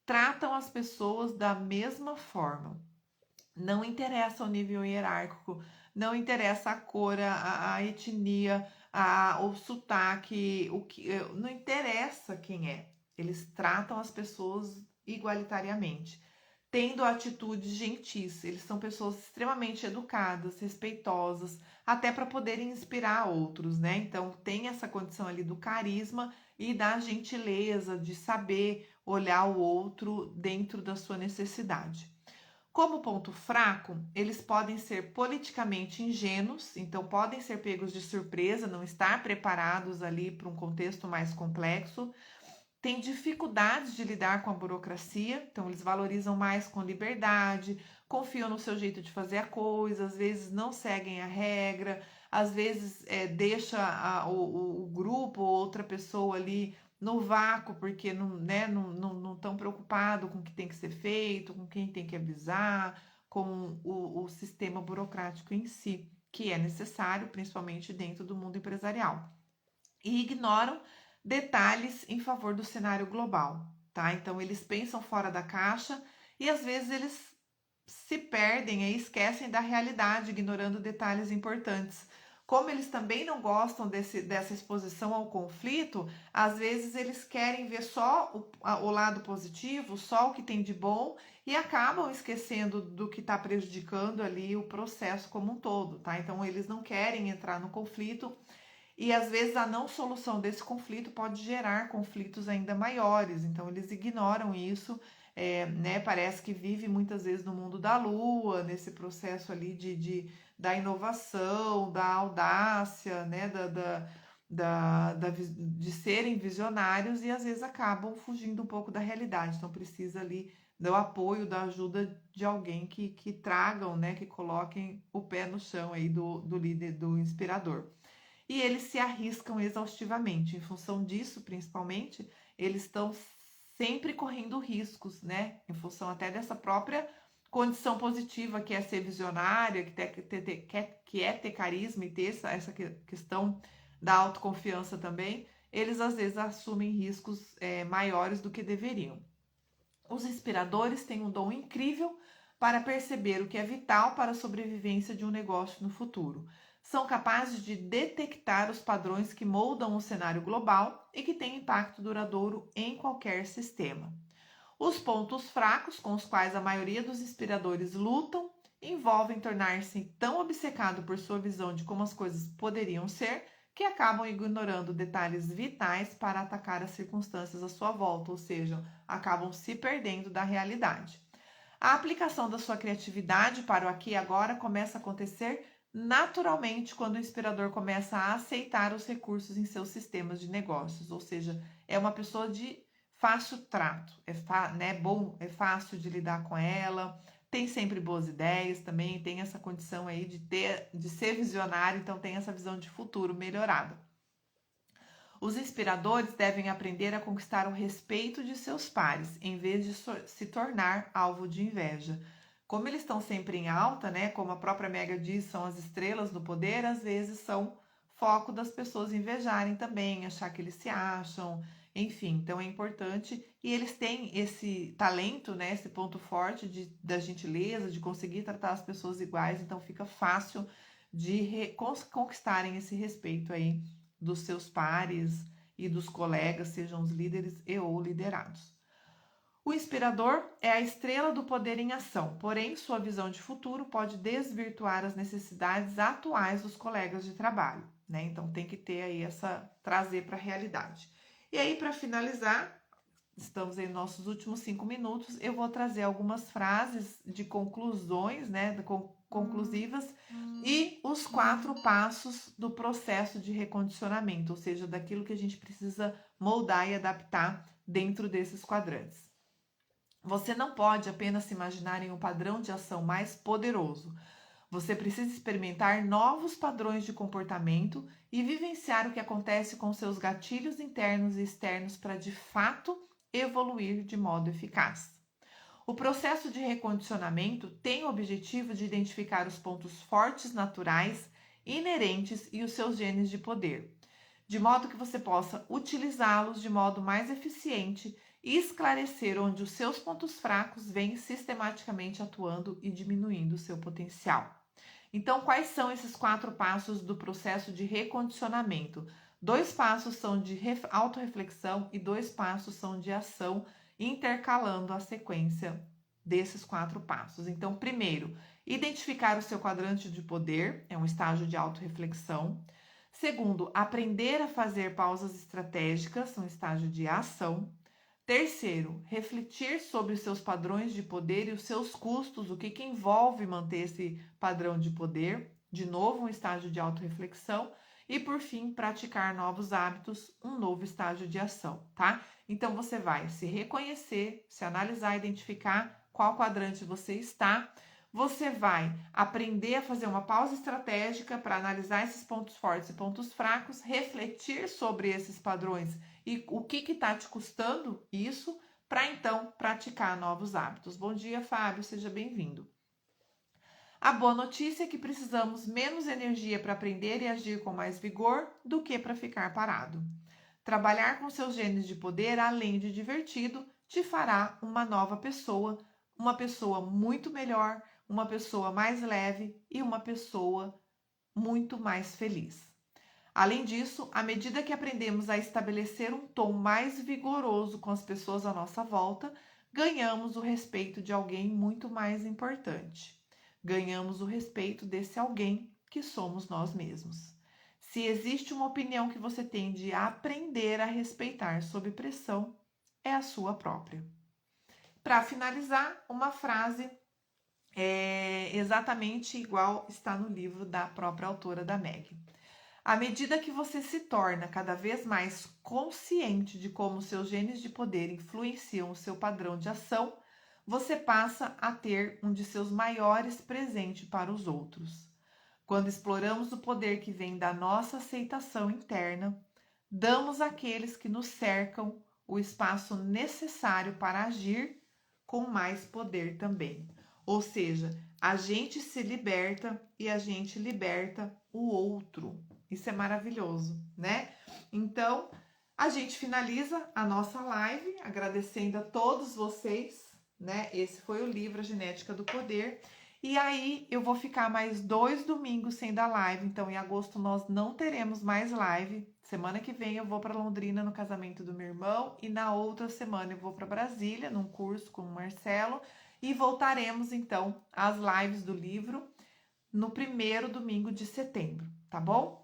Tratam as pessoas da mesma forma. Não interessa o nível hierárquico, não interessa a cor, a etnia, o sotaque, não interessa quem é. Eles tratam as pessoas igualitariamente, tendo atitudes gentis. Eles são pessoas extremamente educadas, respeitosas, até para poderem inspirar outros, né? Então tem essa condição ali do carisma e da gentileza, de saber olhar o outro dentro da sua necessidade. Como ponto fraco, eles podem ser politicamente ingênuos, então podem ser pegos de surpresa, não estar preparados ali para um contexto mais complexo. Tem dificuldades de lidar com a burocracia, então eles valorizam mais com liberdade, confiam no seu jeito de fazer a coisa, às vezes não seguem a regra, às vezes deixa o grupo ou outra pessoa ali no vácuo, porque não estão preocupados com o que tem que ser feito, com quem tem que avisar, com o sistema burocrático em si, que é necessário, principalmente dentro do mundo empresarial. E ignoram detalhes em favor do cenário global, tá? Então eles pensam fora da caixa e às vezes eles se perdem e esquecem da realidade, ignorando detalhes importantes. Como eles também não gostam dessa exposição ao conflito, às vezes eles querem ver só o lado positivo, só o que tem de bom e acabam esquecendo do que está prejudicando ali o processo como um todo, tá? Então eles não querem entrar no conflito e às vezes a não solução desse conflito pode gerar conflitos ainda maiores, então eles ignoram isso, né? Parece que vive muitas vezes no mundo da lua, nesse processo ali da inovação, da audácia, né? De serem visionários e às vezes acabam fugindo um pouco da realidade, então precisa ali do apoio, da ajuda de alguém que tragam, né? Que coloquem o pé no chão aí do líder, do inspirador. E eles se arriscam exaustivamente. Em função disso, principalmente, eles estão sempre correndo riscos, né? Em função até dessa própria condição positiva que é ser visionária, que é ter carisma e ter essa questão da autoconfiança também, eles às vezes assumem riscos maiores do que deveriam. Os inspiradores têm um dom incrível para perceber o que é vital para a sobrevivência de um negócio no futuro. São capazes de detectar os padrões que moldam o cenário global e que têm impacto duradouro em qualquer sistema. Os pontos fracos com os quais a maioria dos inspiradores lutam envolvem tornar-se tão obcecado por sua visão de como as coisas poderiam ser que acabam ignorando detalhes vitais para atacar as circunstâncias à sua volta, ou seja, acabam se perdendo da realidade. A aplicação da sua criatividade para o aqui e agora começa a acontecer naturalmente quando o inspirador começa a aceitar os recursos em seus sistemas de negócios, ou seja, é uma pessoa de fácil trato, né, bom, é fácil de lidar com ela, tem sempre boas ideias também, tem essa condição aí de ser visionário, então tem essa visão de futuro melhorada. Os inspiradores devem aprender a conquistar o respeito de seus pares, em vez de se tornar alvo de inveja. Como eles estão sempre em alta, né? Como a própria Meg diz, são as estrelas do poder, às vezes são foco das pessoas invejarem também, achar que eles se acham, enfim. Então é importante, e eles têm esse talento, né? Esse ponto forte da gentileza, de conseguir tratar as pessoas iguais, então fica fácil de conquistarem esse respeito aí dos seus pares e dos colegas, sejam os líderes e ou liderados. O inspirador é a estrela do poder em ação, porém sua visão de futuro pode desvirtuar as necessidades atuais dos colegas de trabalho, né? Então tem que ter aí trazer para a realidade. E aí, para finalizar, estamos em nossos últimos 5 minutos, eu vou trazer algumas frases de conclusões, né? Conclusivas, e os 4 passos do processo de recondicionamento, ou seja, daquilo que a gente precisa moldar e adaptar dentro desses quadrantes. Você não pode apenas se imaginar em um padrão de ação mais poderoso. Você precisa experimentar novos padrões de comportamento e vivenciar o que acontece com seus gatilhos internos e externos para, de fato, evoluir de modo eficaz. O processo de recondicionamento tem o objetivo de identificar os pontos fortes naturais, inerentes e os seus genes de poder, de modo que você possa utilizá-los de modo mais eficiente e esclarecer onde os seus pontos fracos vêm sistematicamente atuando e diminuindo o seu potencial. Então, quais são esses 4 passos do processo de recondicionamento? 2 passos são de autorreflexão e 2 passos são de ação, intercalando a sequência desses 4 passos. Então, primeiro, identificar o seu quadrante de poder, é um estágio de autorreflexão. Segundo, aprender a fazer pausas estratégicas, um estágio de ação. Terceiro, refletir sobre os seus padrões de poder e os seus custos, o que envolve manter esse padrão de poder, de novo um estágio de autorreflexão. E por fim, praticar novos hábitos, um novo estágio de ação, tá? Então você vai se reconhecer, se analisar, identificar qual quadrante você está. Você vai aprender a fazer uma pausa estratégica para analisar esses pontos fortes e pontos fracos, refletir sobre esses padrões e o que está te custando isso, para então praticar novos hábitos. Bom dia, Fábio, seja bem-vindo. A boa notícia é que precisamos menos energia para aprender e agir com mais vigor do que para ficar parado. Trabalhar com seus genes de poder, além de divertido, te fará uma nova pessoa, uma pessoa muito melhor, uma pessoa mais leve e uma pessoa muito mais feliz. Além disso, à medida que aprendemos a estabelecer um tom mais vigoroso com as pessoas à nossa volta, ganhamos o respeito de alguém muito mais importante. Ganhamos o respeito desse alguém que somos nós mesmos. Se existe uma opinião que você tem de aprender a respeitar sob pressão, é a sua própria. Para finalizar, uma frase exatamente igual está no livro da própria autora, da Meg. À medida que você se torna cada vez mais consciente de como seus genes de poder influenciam o seu padrão de ação, você passa a ter um de seus maiores presentes para os outros. Quando exploramos o poder que vem da nossa aceitação interna, damos àqueles que nos cercam o espaço necessário para agir com mais poder também. Ou seja, a gente se liberta e a gente liberta o outro. Isso é maravilhoso, né? Então, a gente finaliza a nossa live agradecendo a todos vocês, né? Esse foi o livro A Genética do Poder. E aí, eu vou ficar mais 2 domingos sem dar live. Então, em agosto, nós não teremos mais live. Semana que vem, eu vou para Londrina no casamento do meu irmão. E na outra semana, eu vou para Brasília, num curso com o Marcelo. E voltaremos, então, às lives do livro no 1º domingo de setembro, tá bom?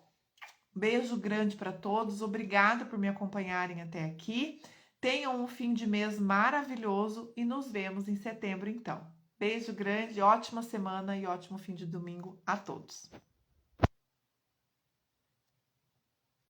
Beijo grande para todos. Obrigada por me acompanharem até aqui. Tenham um fim de mês maravilhoso e nos vemos em setembro, então. Beijo grande, ótima semana e ótimo fim de domingo a todos.